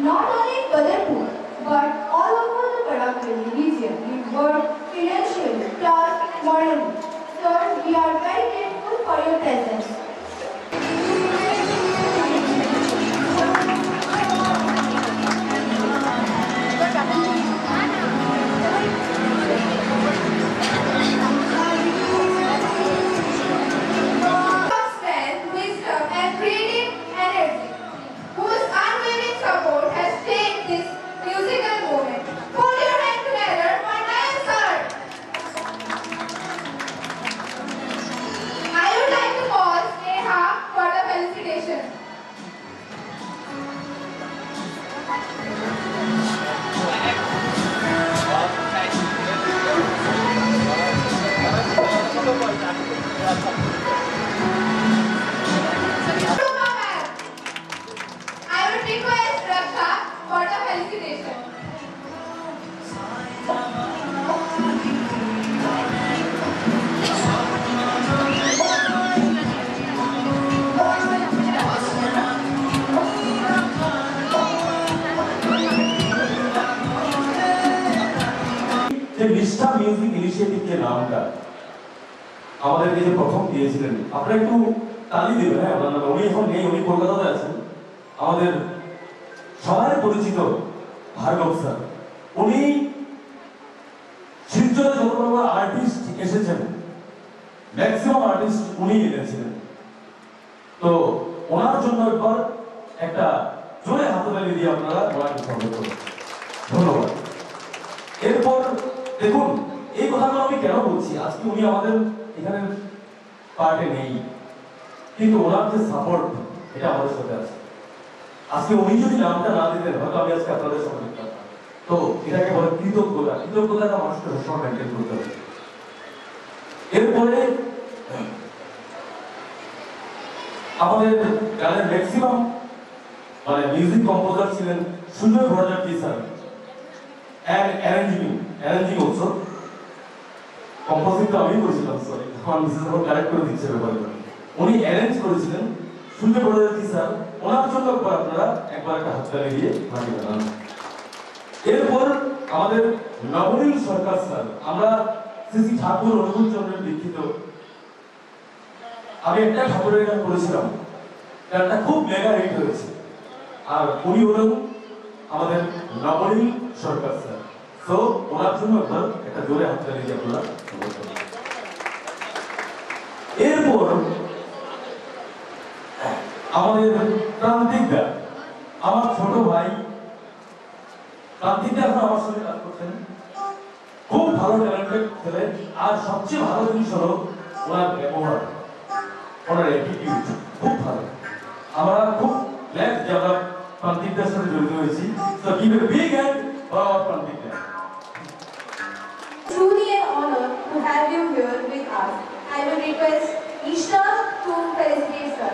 not only in Badarpur, but all over the Barakali region with work, financially, plus morally. Sir, we are very grateful for your presence. निष्ठा music initiative के नाम का আমাদেরকে যে প্রথম দিয়েছিলেন আপনারা একটু তালি দিবেন হ্যাঁ আপনারা উনি এখন নেই উনি কলকাতাতে আছেন আমাদের সবার পরিচিত ভার্গব স্যার উনি শিলচরে যত বড় আর্টিস্ট এসেছেন ম্যাক্সিমাম আর্টিস্ট উনি এনেছিলেন তো ওনার জন্য একবার একটা জোরে হাততালি দিয়ে আপনারা ওনাকে স্বাগত করুন ধন্যবাদ এরপর দেখুন এই কথাগুলো আমি কেন বলছি আজকে উনি আমাদের এখানে পার্টে নেই কিন্তু ওনার যে সাপোর্ট এটা আমাদের সাথে আছে আজকে উনি যদি নামটা না দিতেন হয়তো আমি আজকে আপনাদের সঙ্গে থাকতাম তো এটাকে বলে কৃতজ্ঞতা মানুষকে সবসময় মেনটেন করতে হবে এরপরে আমাদের গানের ম্যাক্সিমাম মানে মিউজিক কম্পোজার ছিলেন Sujoy Bhattacharya sir and arranging also composing তো আমি করেছিলাম সরি আমার মিসেস আমার কারেক্ট করে দিচ্ছে ব্যাপারটা উনি অ্যারেঞ্জ করেছিলেন সুজয় ভট্টাচার্য স্যার ওনার জন্য আপনারা একবার একটা হাততালি দিয়ে মাটি বানান এরপর আমাদের নবনীল সরকার স্যার আমরা শ্রী ঠাকুর অনুকূল চন্দ্রের দীক্ষিত আমি একটা ঠাকুরের গান করেছিলাম গানটা খুব মেগা হিট হয়েছে আর উনি হলেন আমাদের নবনীল সরকার স্যার তো ওনার জন্য একবার একটা জোরে হাততালি দিয়ে আপনারা এরপর আমাদের প্রান্তিক দা আমার ছোট ভাই প্রান্তিক দা এখন আমার সঙ্গে কাজ করছেন খুব ভালো ট্যালেন্টেড ছেলে আর সবচেয়ে ভালো জিনিস হলো ওনার ব্যবহার ওনার অ্যাটিটিউড খুব ভালো আমরা খুব গ্ল্যাড যে আমরা প্রান্তিক দার সাথে জড়িত হয়েছি তো give a big hand for our প্রান্তিক দা Truly an honor to have you here with us. I will request Ishta to felicitate sir.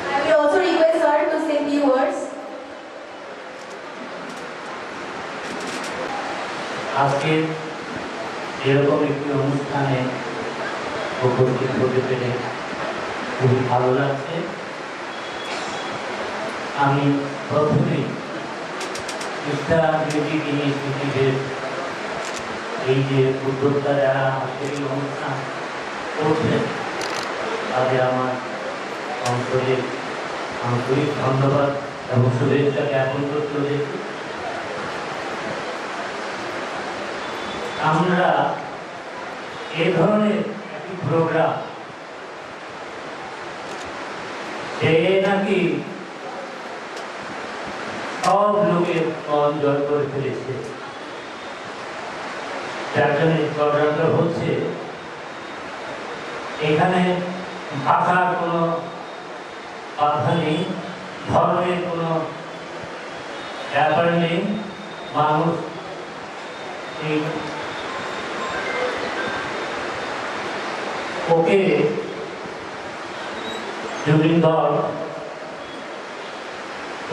I will also request sir to say few words. আজকে এরকম একটি অনুষ্ঠানে উপস্থিত হতে পেরে খুবই ভালো লাগছে আমি প্রথমেই ইস্টা মিউজিক ইনিশিয়েটিভের এই যে উদ্যোক্তা যারা আজকের এই অনুষ্ঠান করছেন তাদের আমার আন্তরিক ধন্যবাদ এবং শুভেচ্ছা জ্ঞাপন করতে হয়েছে আমরা এ ধরনের একটি প্রোগ্রাম সে নাকি সব লোকের মন জয় করে ফেলেছে যার জন্য প্রোগ্রামটা হচ্ছে এখানে ভাষার কোনো বাধা নেই ধর্মের কোনো ব্যাপার নেই মানুষ এই ওকে জুবিন্দর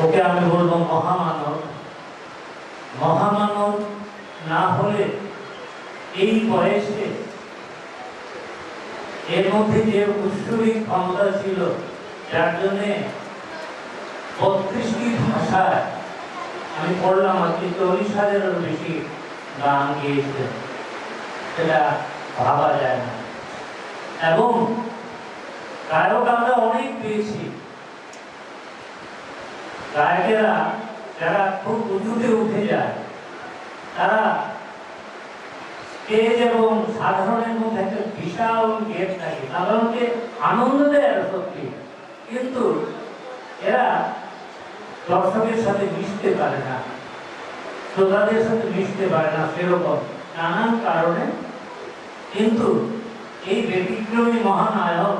ওকে আমি বলবো মহামানব মহামানব না হলে এই বয়সে এর মধ্যে যে উৎসবিক ক্ষমতা ছিল, যার জন্যে 32টি ভাষায় আমি পড়লাম আর কি 40,000-এরও বেশি গান গেয়েছেন, সেটা ভাবা যায় না। এবং গায়ক আমরা অনেক পেয়েছি। গায়কেরা যারা খুব উঁচুতে উঠে যায়, তারা স্টেজ এবং সাধারণের মধ্যে একটা বিশাল গেপ থাকে, সাধারণকে আনন্দ দেয় সত্যি, কিন্তু এরা দর্শকের সাথে মিশতে পারে না, শ্রোতাদের সাথে মিশতে পারে না সেরকম নানান কারণে। কিন্তু এই ব্যতিক্রমী মহানায়ক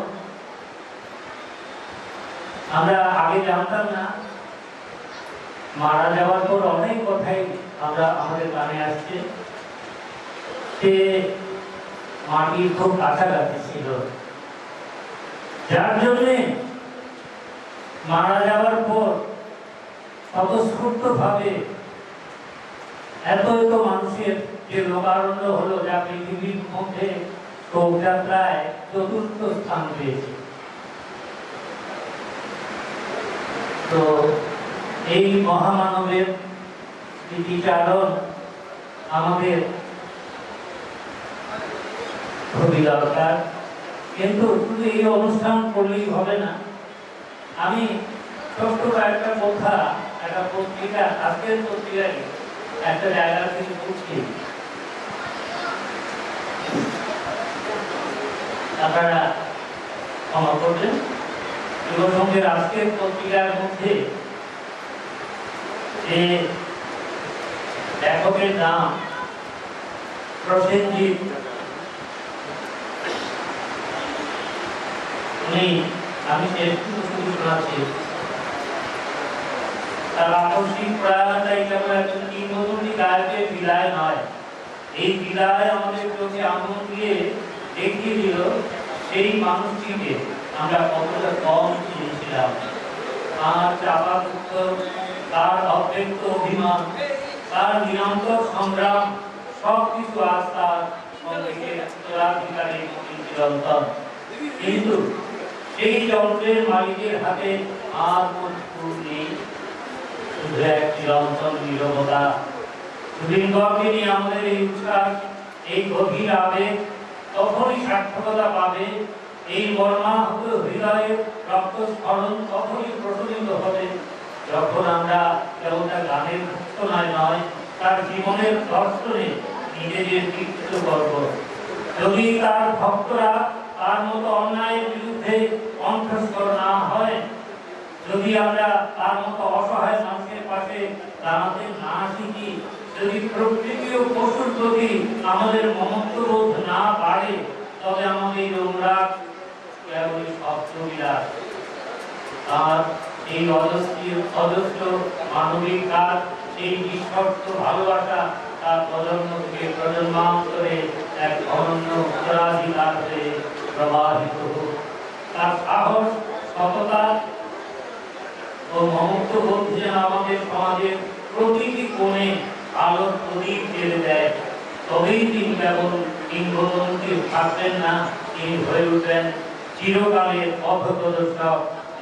আমরা আগে জানতাম না, মারা যাওয়ার পর অনেক কথাই আমরা আমাদের কানে আসছে। সে মাটির খুব কাছাকাছি ছিল, যার জন্যে মারা যাওয়ার পর স্বতঃস্ফূর্ত ভাবে এত এত মানুষের যে লোকারণ্য হলো, যা পৃথিবীর মধ্যে শোকযাত্রায় 4র্থ স্থান পেয়েছে। তো এই মহামানবের স্মৃতিচারণ আমাদের খুবই দরকার। কিন্তু শুধু এই অনুষ্ঠান করলেই হবে না। আমি ছোট্ট একটা কথা, একটা পত্রিকা, আজকের পত্রিকায় একটা জায়গা থেকে পড়ছি, আপনারা ক্ষমা করবেন। যুবসংঘের আজকের পত্রিকার মধ্যে যে লেখকের নাম প্রসেনজিৎ, উনি, আমি শুধু শোনাচ্ছি, তার আকস্মিক প্রয়াণটা কেবল একজন কিংবদন্তি গায়কের বিদায় নয়, এই বিদায় আমাদের চোখে আগুন দিয়ে দেখিয়ে দিল সেই মানুষটিকে আমরা কতটা কম চিনেছিলাম। তার চাপা দুঃখ, তার অব্যক্ত অভিমান, তার নিরন্তর সংগ্রাম, সবকিছু আজ তার সঙ্গে উত্তরাধিকারী চিরন্তন। কিন্তু সেই যন্ত্রের মালিকের হাতে আর কোনো নেই, শুধু এক চিরন্তন নীরবতা। সুদিনগড়কে নিয়ে আমাদের এই উচ্ছ্বাস, এই গভীর আবেগ তখনই সার্থকতা পাবে, এই মর্মাহত হৃদয়ের রক্তস্ফলন তখনই প্রশমিত হবে, যখন আমরা কেবল তার গানের ঘোষণায় নয়, তার জীবনের দর্শনে নিজেদের বিকৃত করব। যদি তার ভক্তরা তার মতো অন্যায়ের বিরুদ্ধে কণ্ঠস্বর না হয়, যদি আমরা তার মতো অসহায় মানুষের পাশে দাঁড়াতে না শিখি, যদি প্রকৃতি ও পশুর প্রতি আমাদের মমত্ববোধ না বাড়ে, তবে আমাদের অনুরাগ কেবলই শব্দবিলাস। আর এই অজস্র মানবিক কাজ, সেই নিঃশর্ত ভালোবাসা তার প্রজন্ম থেকে প্রজন্মান্তরে এক অনন্য উত্তরাধিকার হয়ে প্রবাহিত হোক। তার সাহস, সততা ও মমত্ববোধ যেন আমাদের সমাজের প্রতিটি কোণে আলোর প্রদীপ জ্বেলে দেয়। তবেই তিনি কেবল কিংবদন্তি থাকবেন না, তিনি হয়ে উঠবেন চিরকালের পথপ্রদর্শক,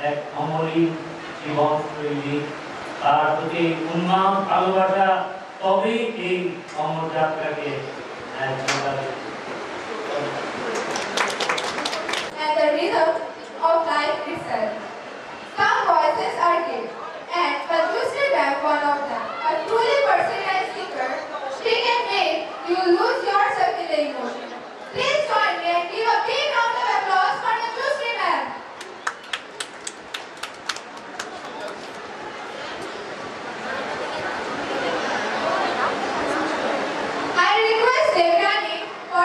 এক অমলিন জীবনশৈলী। তার প্রতি উন্মাদ ভালোবাসা তবেই এই অমর যাত্রাকে And the rhythm of life itself. Some voices are gay, and Padmasree Ma'am, one of them, a truly versatile singer. She can make you lose yourself in the emotion. Please join me and give a big round of applause for Padmasree Ma'am. I request Devrani for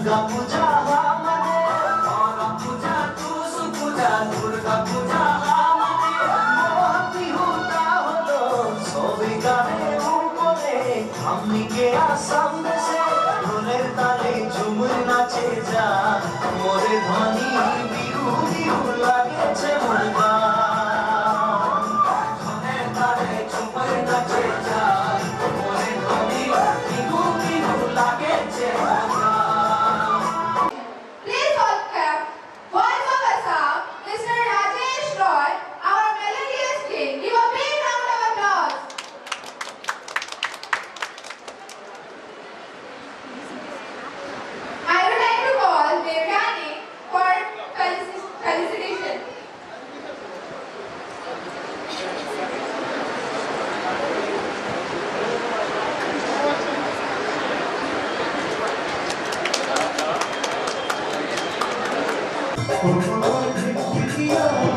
Durga Puja माने औरा पूजा तुस पूजा दुर्गा पूजा माने मोहती होता hello सभी गाने ऊपरे हमनी के आसाम से ढोलेर ताले झुमुर नाचे जा मोरे ध्वनि बिहू बिहू लागे छे मुर्गा ढोलेर ताले झुमुर नाचे जा मोरे ध्वनि बिहू बिहू लागे छे मुर्गा। Please welcome Voice of Assam, Mr. Rajesh Roy, our melodious king. Give a big round of applause. I would like to call Devyani for felicitation. Oh,